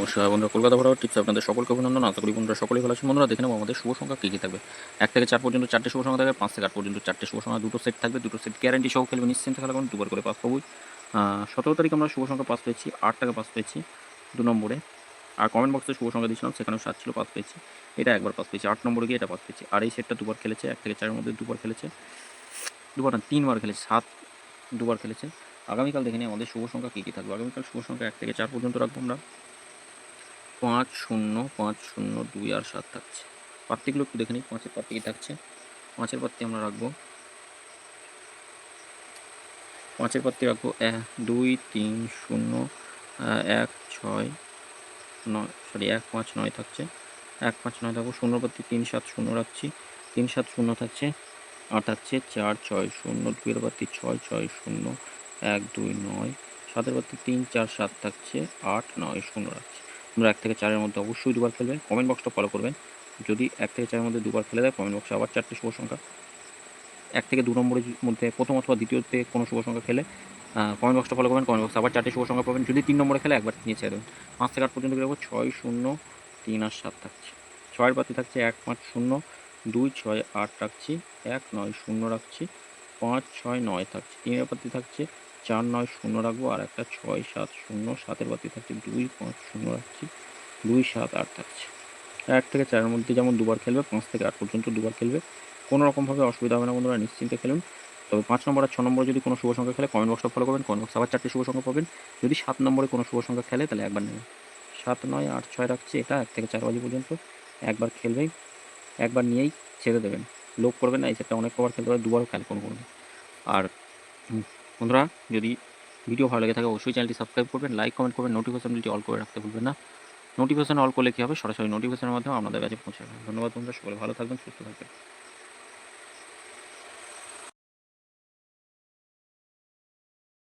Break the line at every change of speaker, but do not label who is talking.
নমস্কার বন্ধুরা, কলকাতা ভরা টিপস আপনাদের সকলকে অভিনন্দন। আশা করি বন্ধুরা সকলেই ভালো আছেন। বন্ধুরা দেখে নেব আমাদের শুভ সংখ্যা কী কী থাকবে। 1 থেকে 4 পর্যন্ত 4টে শুভ সংখ্যা থাকবে, 5 থেকে 8 পর্যন্ত 4টে শুভ সংখ্যা, দুটো সেট থাকবে, দুটো সেট গ্যারান্টি সহ খেলবে, নিশ্চিন্তে খেলা করুন, দুবার করে পাস পাবই। 17 তারিখ আমরা শুভ সংখ্যা পাস পেয়েছি, 8 টাকা পাস পেয়েছি 2 নম্বরে। আর কমেন্ট বক্সে শুভ সংখ্যা দিয়েছিলাম, সেখানেও 7 ছিল, পাস পেয়েছি। এটা একবার পাস পেয়েছি, 8 নম্বরে গিয়ে এটা পাস পেয়েছি। আর এই সেটটা দুবার খেলেছে, 1 থেকে 4 এর মধ্যে দুবার খেলেছে, দুবার না 3 বার খেলেছে, 7 দুবার খেলেছে। আগামীকাল দেখে নিই আমাদের শুভ সংখ্যা কী কী থাকবে। আগামীকাল শুভ সংখ্যা 1 থেকে 4 পর্যন্ত রাখবো আমরা। 5, 0, 5, 0, 2 আর 7 থাকছে। প্রার্থীগুলো একটু দেখে নিই, 5 এর প্রার্থী কী থাকছে। 5 এর প্রার্থী আমরা রাখবো, 5 এর প্রার্থী রাখবো 2, 3, 0, 1, 6, 9, সরি 1, 5, 9 থাকছে। 1, 5, 9 থাকবো। 0 প্রার্থী 3, 7, 0 রাখছি। 3, 7, 0 থাকছে। আর থাকছে 4, 6, 0, 2 এর প্রার্থী 6, 6, 0, 1, 2, 9। 7 এর প্রার্থী 3, 4, 7 থাকছে। 8, 9, 0 রাখছি। তোমরা 1 থেকে 4 এর মধ্যে অবশ্যই দুবার খেলবেন। কমেন্ট বক্সটা ফলো করবেন। যদি 1 থেকে 4 এর মধ্যে দুবার খেলে দেয়, কমেন্ট বক্সে আবার 4টে শুভ সংখ্যা। 1 থেকে 2 নম্বরের মধ্যে প্রথম অথবা দ্বিতীয়তে কোনো শুভ সংখ্যা খেলে কমেন্ট বক্সটা ফলো করবেন। কমেন্ট বক্সে আবার 4টে শুভ সংখ্যা পাবেন। যদি 3 নম্বরে খেলে একবার নিয়ে ছেড়ে দেবেন। 5 থেকে 8 পর্যন্ত রাখবো। 6, 0, 3 আর 7 থাকছে। 6 এর প্রার্থী থাকছে 1, 5, 0, 2, 6, 8 রাখছি। 1, 9, 0 রাখছি। 5, 6, 9 থাকছে। 3 এর প্রার্থী থাকছে 4, 9, 0 রাখবো। আর একটা 6, 7, 0। 7 এর প্রার্থী থাকছে 2, 5, 0 রাখছি। 2, 7, 8 থাকছে। 1 থেকে 4 এর মধ্যে যেমন দুবার খেলবে, 5 থেকে 8 পর্যন্ত দুবার খেলবে। কোনো রকমভাবে অসুবিধা হবে না বন্ধুরা, নিশ্চিন্তে খেলুন। তবে 5 নম্বর আর 6 নম্বরে যদি কোনো শুভ সংখ্যা খেলে, কমেন্ট বক্সটা ফলো করবেন। কমেন্ট বক্সে আবার 4টে শুভ সংখ্যা পাবেন। যদি 7 নম্বরে কোনো শুভ সংখ্যা খেলে, তাহলে একবার নেবেন। 7, 9, 8, 6 রাখছি। এটা 1 থেকে 4 বাজি পর্যন্ত একবার খেলবেই, একবার নিয়েই ছেড়ে দেবেন। লোভ করবেন না, এই সেটটা অনেক কবার খেলতে পারে, দুবারও খেলে কোনো। আর বন্ধুরা, যদি ভিডিও ভালো লেগে থাকে অবশ্যই চ্যানেলটি সাবস্ক্রাইব করবেন, লাইক কমেন্ট করবেন, নোটিফিকেশন বেলটি অল করে রাখতে ভুলবেন না। নোটিফিকেশন অল করলে কী হবে, সরাসরি নোটিফিকেশনের মাধ্যমে আপনাদের কাছে পৌঁছে যাবে। ধন্যবাদ বন্ধুরা, সকলে ভালো থাকবেন, সুস্থ থাকবেন।